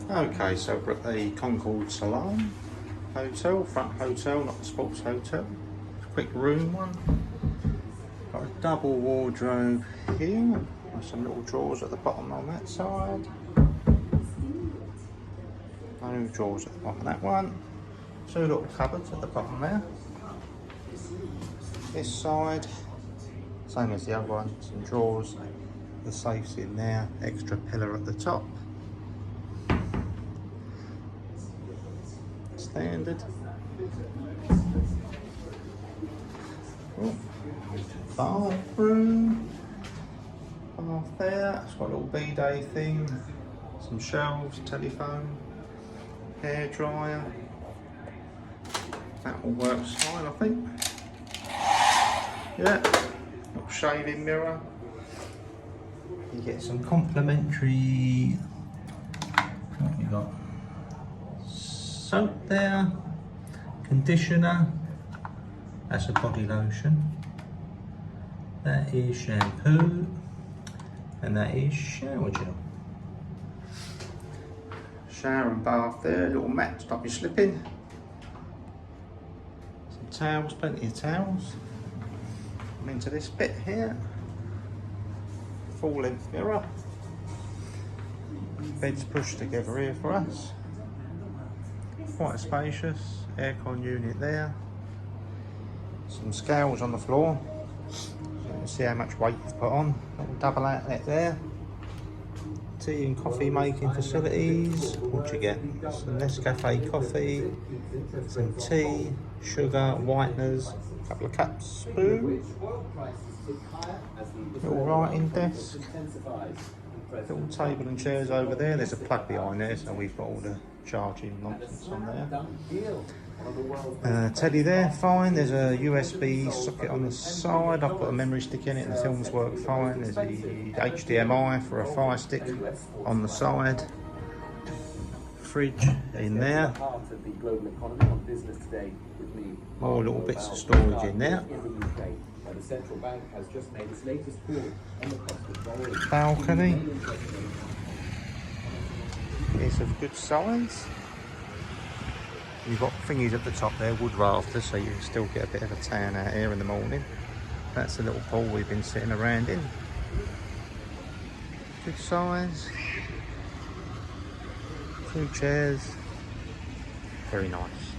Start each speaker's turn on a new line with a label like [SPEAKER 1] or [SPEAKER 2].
[SPEAKER 1] Okay, so we're at the Concord Salam hotel, front hotel, not the sports hotel. Quick room one. Got a double wardrobe here, with some little drawers at the bottom on that side. No drawers at the bottom of that one. Two little cupboards at the bottom there. This side, same as the other one, some drawers. The safe's in there, extra pillar at the top. Standard. Oh, bathroom. Bath there. It's got a little bidet thing. Some shelves, telephone, hair dryer. That all works fine, I think. Yeah. Little shaving mirror. You get some complimentary. What we got? Soap there, conditioner, that's a body lotion, that is shampoo, and that is shower gel. Shower and bath there, little mat to stop you slipping. Some towels, plenty of towels. I'm into this bit here. Full length mirror. Beds pushed together here for us. Quite spacious, aircon unit there. Some scales on the floor, so you can see how much weight you've put on. Little double outlet there. Tea and coffee making facilities. What you get? Some Nescafe coffee, some tea, sugar, whiteners, a couple of cups, spoon. Little writing desk. Little table and chairs over there. There's a plug behind there, so we've got all the charging nonsense on there. Teddy there, fine. There's a USB socket on the side. I've put a memory stick in it and the films work fine. There's a HDMI for a fire stick on the side. Fridge in there. More little bits of storage in there. The central bank has just made its latest call on the cost of borrowing. Balcony. It's of good size. You've got thingies at the top there, wood rafters, so you can still get a bit of a tan out here in the morning. That's the little pool we've been sitting around in. Good size. 2 chairs. Very nice.